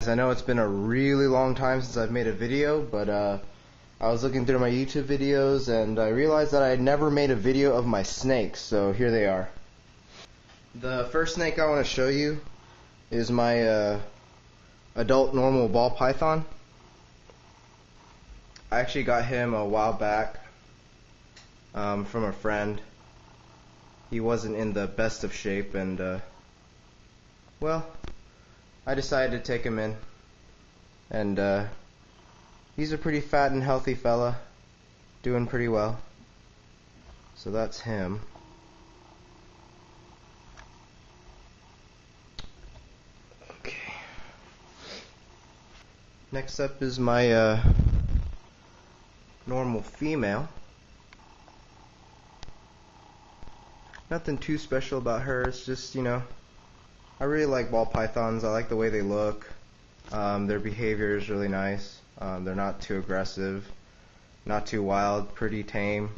I know it's been a really long time since I've made a video, but I was looking through my YouTube videos and I realized that I had never made a video of my snakes, so here they are. The first snake I want to show you is my adult normal ball python. I actually got him a while back from a friend. He wasn't in the best of shape, and well, I decided to take him in, and he's a pretty fat and healthy fella, doing pretty well. So that's him. Okay. Next up is my normal female. Nothing too special about her. It's just, you know, I really like ball pythons. I like the way they look. Their behavior is really nice. They're not too aggressive, not too wild, pretty tame,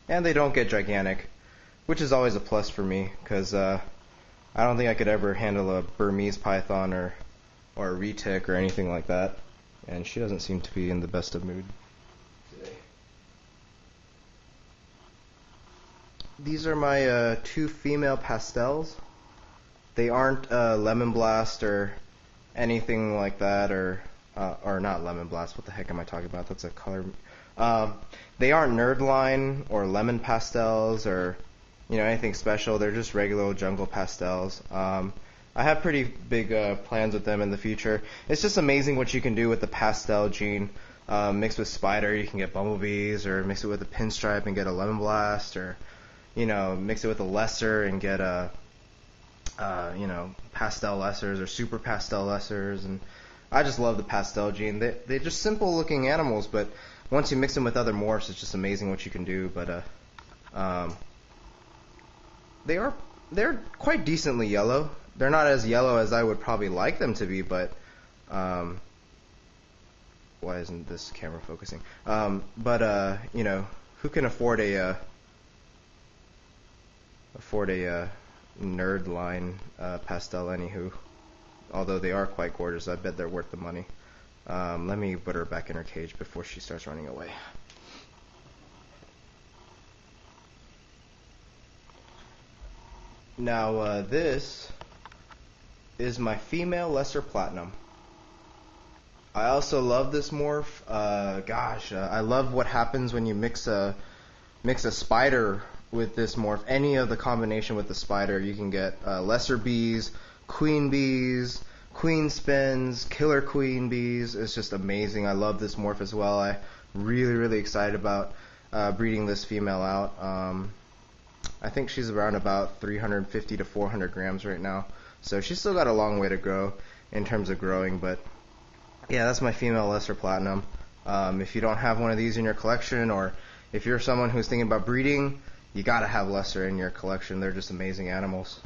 and they don't get gigantic, which is always a plus for me, because I don't think I could ever handle a Burmese python or a retic or anything like that, and she doesn't seem to be in the best of mood today. These are my two female pastels. They aren't Lemon Blast or anything like that, or not Lemon Blast. What the heck am I talking about? That's a color. They aren't Nerdline or Lemon Pastels or anything special. They're just regular old jungle pastels. I have pretty big plans with them in the future. It's just amazing what you can do with the pastel gene. Mixed with spider, you can get bumblebees, or mix it with a pinstripe and get a Lemon Blast, or mix it with a lesser and get a pastel lessers or super pastel lessers. And I just love the pastel gene. They're just simple looking animals, but once you mix them with other morphs, it's just amazing what you can do. But they're quite decently yellow. They're not as yellow as I would probably like them to be, but why isn't this camera focusing? Who can afford a Nerdline pastel anywho? Although they are quite gorgeous, I bet they're worth the money. Let me put her back in her cage before she starts running away. Now this is my female lesser platinum. I also love this morph. I love what happens when you mix a spider with this morph. Any of the combination with the spider, you can get lesser bees, queen bees, queen spins, killer queen bees. It's just amazing. I love this morph as well. I'm really excited about breeding this female out. I think she's around about 350 to 400 grams right now, so she's still got a long way to grow in terms of growing. But yeah, that's my female lesser platinum. If you don't have one of these in your collection, or if you're someone who's thinking about breeding, you gotta have lesser in your collection. They're just amazing animals.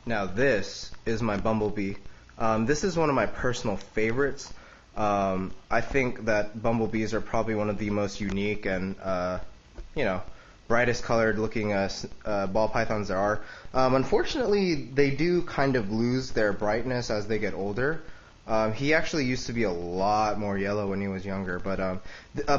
Now this is my bumblebee. This is one of my personal favorites. I think that bumblebees are probably one of the most unique and brightest colored looking ball pythons there are. Unfortunately, they do kind of lose their brightness as they get older. He actually used to be a lot more yellow when he was younger, but a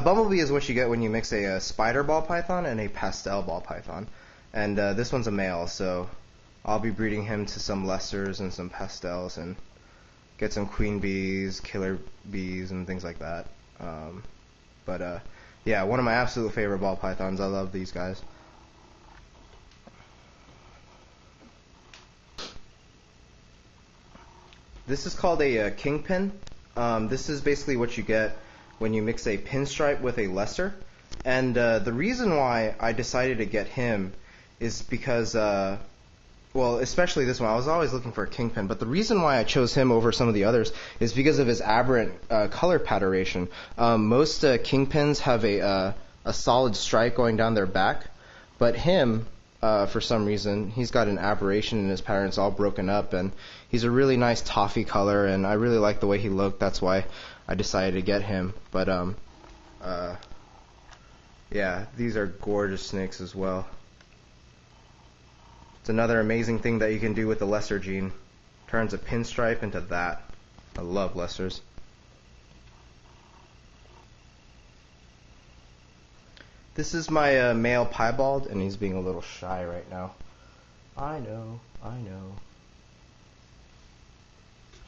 bumblebee is what you get when you mix a spider ball python and a pastel ball python. And this one's a male, so I'll be breeding him to some lessers and some pastels and get some queen bees, killer bees, and things like that. Yeah, one of my absolute favorite ball pythons. I love these guys. This is called a kingpin. This is basically what you get when you mix a pinstripe with a lesser. And the reason why I decided to get him is because, well, especially this one. I was always looking for a kingpin, but the reason why I chose him over some of the others is because of his aberrant color patternation. Most kingpins have a solid stripe going down their back, but him, for some reason, he's got an aberration in his pattern. It's all broken up, and he's a really nice toffee color, and I really like the way he looked. That's why I decided to get him. But yeah, these are gorgeous snakes as well. It's another amazing thing that you can do with the lesser gene. Turns a pinstripe into that. I love lessers. This is my male piebald, and he's being a little shy right now. I know.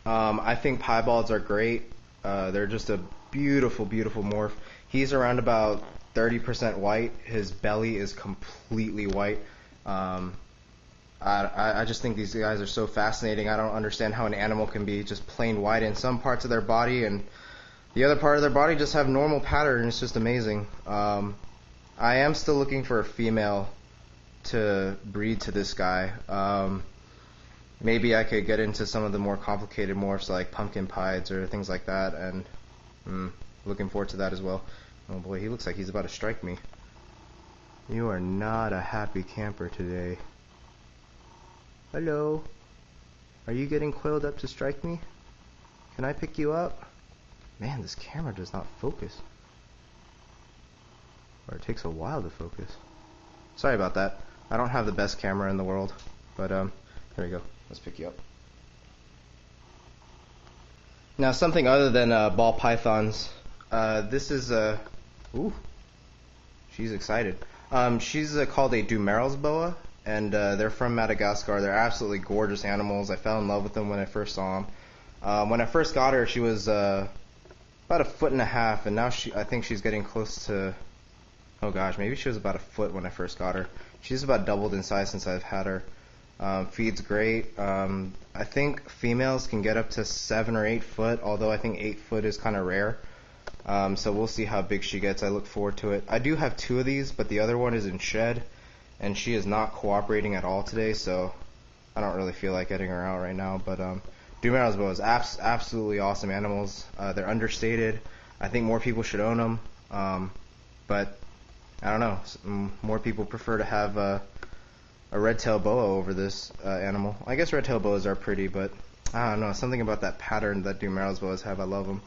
I think piebalds are great. They're just a beautiful, beautiful morph. He's around about 30% white. His belly is completely white. I just think these guys are so fascinating. I don't understand how an animal can be just plain white in some parts of their body and the other part of their body just have normal pattern. It's just amazing. I am still looking for a female to breed to this guy. Maybe I could get into some of the more complicated morphs like pumpkin pieds or things like that, and looking forward to that as well. Oh boy, he looks like he's about to strike me. You are not a happy camper today. Hello. Are you getting coiled up to strike me? Can I pick you up? Man, this camera does not focus. Or it takes a while to focus. Sorry about that. I don't have the best camera in the world. But, here we go. Let's pick you up. Now, something other than ball pythons. This is a... Ooh. She's excited. She's called a Dumerils boa, and they're from Madagascar. They're absolutely gorgeous animals. I fell in love with them when I first saw them. When I first got her, she was about 1.5 feet, and now I think she's getting close to... Oh gosh, maybe she was about 1 foot when I first got her. She's about doubled in size since I've had her. Feeds great. I think females can get up to 7 or 8 foot, although I think 8 foot is kind of rare. So we'll see how big she gets. I look forward to it. I do have 2 of these, but the other one is in shed, and she is not cooperating at all today, so I don't really feel like getting her out right now. But Dumerils boas, absolutely awesome animals. They're understated. I think more people should own them, but I don't know. More people prefer to have a red-tailed boa over this animal. I guess red-tailed boas are pretty, but I don't know. Something about that pattern that Dumerils boas have, I love them.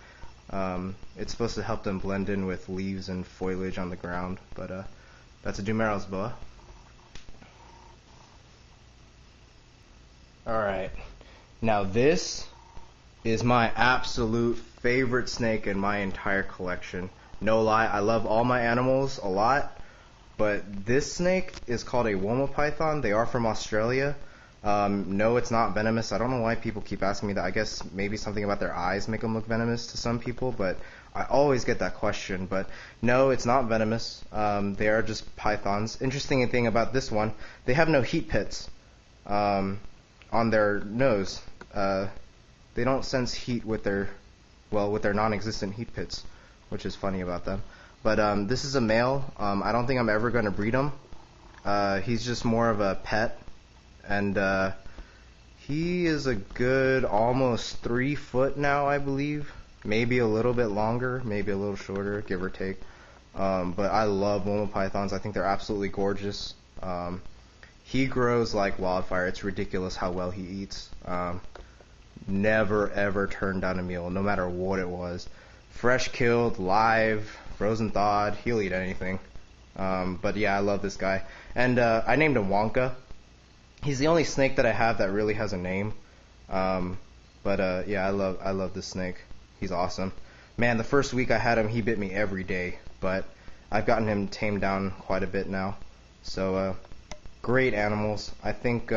It's supposed to help them blend in with leaves and foliage on the ground, but that's a Dumerils boa. Alright, now this is my absolute favorite snake in my entire collection. No lie, I love all my animals a lot, but this snake is called a Woma python. They are from Australia. No, it's not venomous. I don't know why people keep asking me that. I guess maybe something about their eyes make them look venomous to some people, but I always get that question. But no, it's not venomous. They are just pythons. Interesting thing about this one, they have no heat pits on their nose. They don't sense heat with their non-existent heat pits, which is funny about them. But this is a male. I don't think I'm ever going to breed him. He's just more of a pet. And he is a good almost 3 foot now, I believe. Maybe a little bit longer, maybe a little shorter, give or take. But I love Woma pythons. I think they're absolutely gorgeous. He grows like wildfire. It's ridiculous how well he eats. Never ever turned down a meal, no matter what it was. Fresh killed, live, frozen thawed, he'll eat anything. But yeah, I love this guy. And I named him Wonka. He's the only snake that I have that really has a name. But yeah, I love this snake. He's awesome. Man, the first week I had him, he bit me every day. But I've gotten him tamed down quite a bit now. So great animals. I think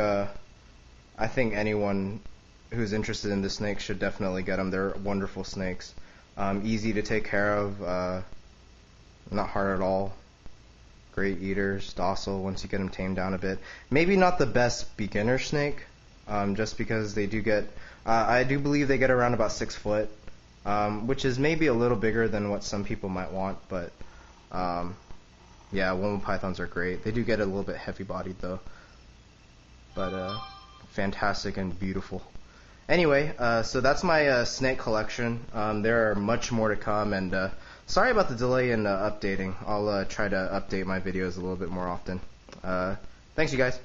anyone who's interested in this snake should definitely get them. They're wonderful snakes. Easy to take care of. Not hard at all. Great eaters, docile once you get them tamed down a bit. Maybe not the best beginner snake, just because they do get, I do believe they get around about 6 foot, which is maybe a little bigger than what some people might want, but yeah, Woma pythons are great. They do get a little bit heavy bodied though, but fantastic and beautiful. Anyway, so that's my snake collection. There are much more to come, and sorry about the delay in updating. I'll try to update my videos a little bit more often. Thanks, you guys.